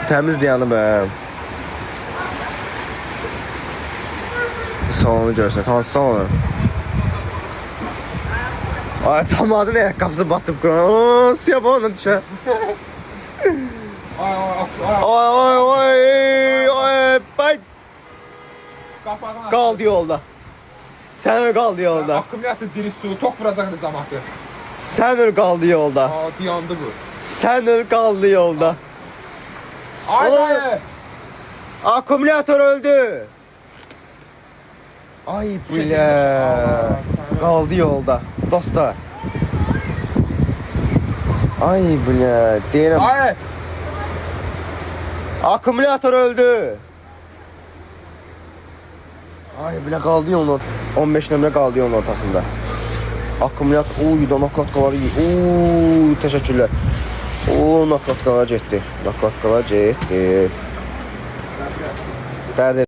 Təmiz dayanıb hə. Salonu görsən, hansı salonu? Ay, cəmadın ayaqqabısı batıb qurana. Ooo, suya bağla düşə. Ay, bay. Qaldı yolda. Sən qaldı yolda. Akkumulyator diri su, tok vuracaqdı cəmatı. Sən qaldı yolda. Aa, dayandı bu. Sən qaldı yolda. Ay Oğlum. dayı. Akkumulyator öldü. Ay bilə. Qaldı yolda. Dostlar. Ay bilə. Deyirəm. Ay. Akkumulyator öldü. Ay bilə qaldı yolun. 15 nömrə qaldı yolun ortasında. Akkumulyator. Uy, da naklatkaları iyi. Uy, təşəkkürlər. O, naklatkalar getdi. Naklatkalar getdi. Dərd